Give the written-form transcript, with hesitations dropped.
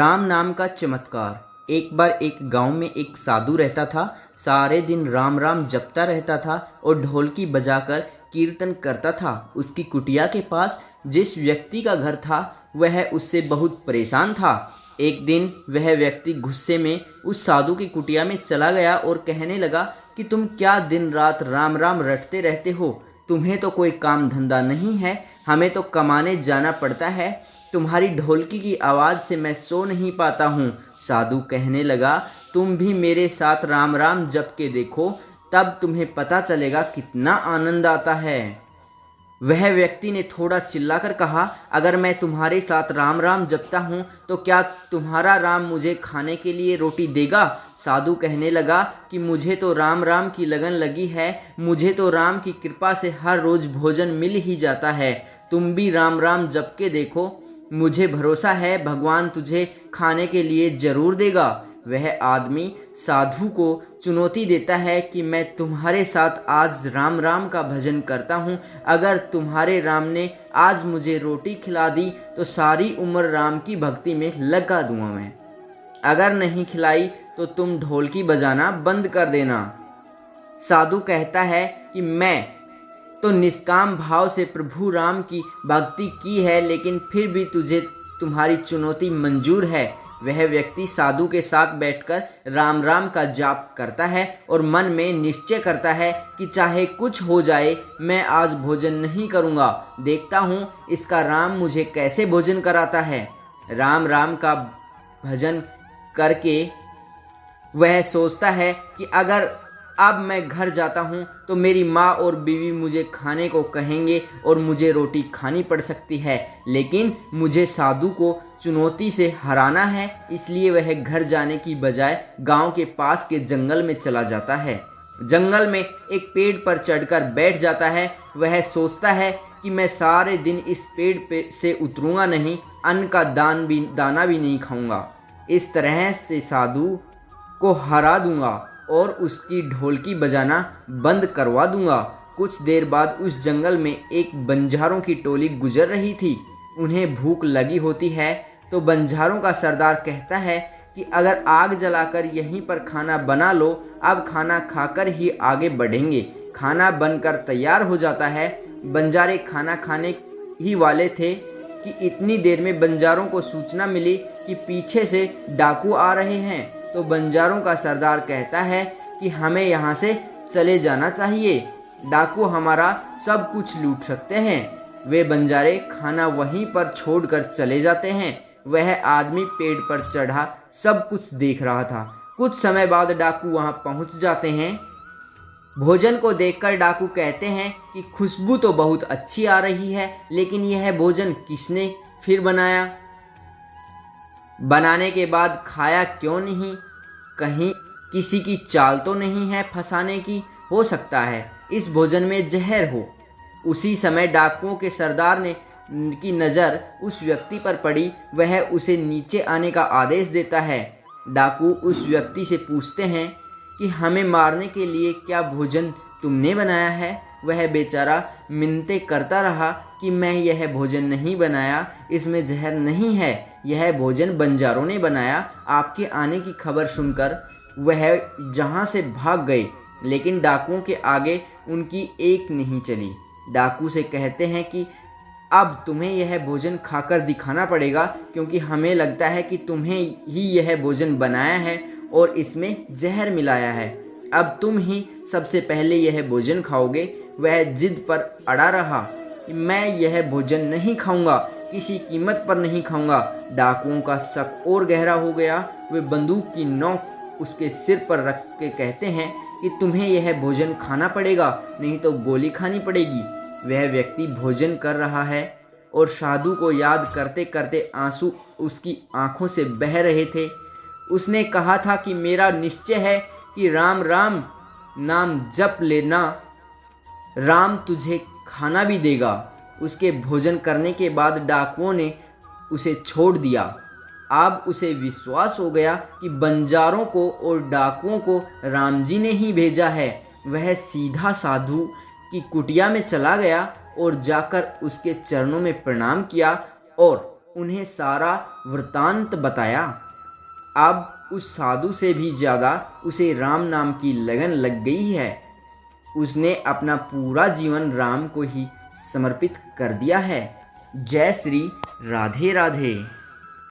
राम नाम का चमत्कार। एक बार एक गांव में एक साधु रहता था। सारे दिन राम राम जपता रहता था और ढोलकी बजाकर कीर्तन करता था। उसकी कुटिया के पास जिस व्यक्ति का घर था वह उससे बहुत परेशान था। एक दिन वह व्यक्ति गुस्से में उस साधु की कुटिया में चला गया और कहने लगा कि तुम क्या दिन रात राम राम रटते रहते हो? तुम्हें तो कोई काम धंधा नहीं है, हमें तो कमाने जाना पड़ता है। तुम्हारी ढोलकी की आवाज़ से मैं सो नहीं पाता हूँ। साधु कहने लगा, तुम भी मेरे साथ राम राम जप के देखो, तब तुम्हें पता चलेगा कितना आनंद आता है। वह व्यक्ति ने थोड़ा चिल्लाकर कहा, अगर मैं तुम्हारे साथ राम राम जपता हूँ तो क्या तुम्हारा राम मुझे खाने के लिए रोटी देगा? साधु कहने लगा कि मुझे तो राम राम की लगन लगी है, मुझे तो राम की कृपा से हर रोज़ भोजन मिल ही जाता है। तुम भी राम राम जप के देखो, मुझे भरोसा है भगवान तुझे खाने के लिए ज़रूर देगा। वह आदमी साधु को चुनौती देता है कि मैं तुम्हारे साथ आज राम राम का भजन करता हूँ। अगर तुम्हारे राम ने आज मुझे रोटी खिला दी तो सारी उम्र राम की भक्ति में लगा दूंगा मैं। अगर नहीं खिलाई तो तुम ढोलकी बजाना बंद कर देना। साधु कहता है कि मैं तो निष्काम भाव से प्रभु राम की भक्ति की है, लेकिन फिर भी तुझे तुम्हारी चुनौती मंजूर है। वह व्यक्ति साधु के साथ बैठकर राम राम का जाप करता है और मन में निश्चय करता है कि चाहे कुछ हो जाए मैं आज भोजन नहीं करूँगा, देखता हूँ इसका राम मुझे कैसे भोजन कराता है। राम राम का भजन करके वह सोचता है कि अगर अब मैं घर जाता हूँ तो मेरी माँ और बीवी मुझे खाने को कहेंगे और मुझे रोटी खानी पड़ सकती है, लेकिन मुझे साधु को चुनौती से हराना है। इसलिए वह घर जाने की बजाय गांव के पास के जंगल में चला जाता है। जंगल में एक पेड़ पर चढ़कर बैठ जाता है। वह सोचता है कि मैं सारे दिन इस पेड़ पे से उतरूंगा नहीं, अन्न का दाना भी नहीं खाऊंगा। इस तरह से साधु को हरा दूंगा और उसकी ढोलकी बजाना बंद करवा दूंगा। कुछ देर बाद उस जंगल में एक बंजारों की टोली गुजर रही थी। उन्हें भूख लगी होती है तो बंजारों का सरदार कहता है कि अगर आग जलाकर यहीं पर खाना बना लो, अब खाना खाकर ही आगे बढ़ेंगे। खाना बनकर तैयार हो जाता है। बंजारे खाना खाने ही वाले थे कि इतनी देर में बंजारों को सूचना मिली कि पीछे से डाकू आ रहे हैं। तो बंजारों का सरदार कहता है कि हमें यहाँ से चले जाना चाहिए, डाकू हमारा सब कुछ लूट सकते हैं। वे बंजारे खाना वहीं पर छोड़कर चले जाते हैं। वह आदमी पेड़ पर चढ़ा सब कुछ देख रहा था। कुछ समय बाद डाकू वहाँ पहुँच जाते हैं। भोजन को देखकर डाकू कहते हैं कि खुशबू तो बहुत अच्छी आ रही है, लेकिन यह भोजन किसने फिर बनाया? बनाने के बाद खाया क्यों नहीं? कहीं किसी की चाल तो नहीं है फंसाने की? हो सकता है इस भोजन में जहर हो। उसी समय डाकुओं के सरदार की नज़र उस व्यक्ति पर पड़ी। वह उसे नीचे आने का आदेश देता है। डाकू उस व्यक्ति से पूछते हैं कि हमें मारने के लिए क्या भोजन तुमने बनाया है? वह बेचारा मिन्नतें करता रहा कि मैं यह भोजन नहीं बनाया, इसमें जहर नहीं है, यह भोजन बंजारों ने बनाया। आपके आने की खबर सुनकर वह जहाँ से भाग गए, लेकिन डाकुओं के आगे उनकी एक नहीं चली। डाकू से कहते हैं कि अब तुम्हें यह भोजन खाकर दिखाना पड़ेगा, क्योंकि हमें लगता है कि तुम्हें ही यह भोजन बनाया है और इसमें जहर मिलाया है। अब तुम ही सबसे पहले यह भोजन खाओगे। वह जिद पर अड़ा रहा कि मैं यह भोजन नहीं खाऊंगा, किसी कीमत पर नहीं खाऊंगा। डाकुओं का शक और गहरा हो गया। वे बंदूक की नोक उसके सिर पर रख के कहते हैं कि तुम्हें यह भोजन खाना पड़ेगा, नहीं तो गोली खानी पड़ेगी। वह व्यक्ति भोजन कर रहा है और साधु को याद करते करते आंसू उसकी आंखों से बह रहे थे। उसने कहा था कि मेरा निश्चय है कि राम राम नाम जप लेना, राम तुझे खाना भी देगा। उसके भोजन करने के बाद डाकुओं ने उसे छोड़ दिया। अब उसे विश्वास हो गया कि बंजारों को और डाकुओं को राम जी ने ही भेजा है। वह सीधा साधु की कुटिया में चला गया और जाकर उसके चरणों में प्रणाम किया और उन्हें सारा वृतांत बताया। अब उस साधु से भी ज़्यादा उसे राम नाम की लगन लग गई है। उसने अपना पूरा जीवन राम को ही समर्पित कर दिया है। जय श्री राधे राधे।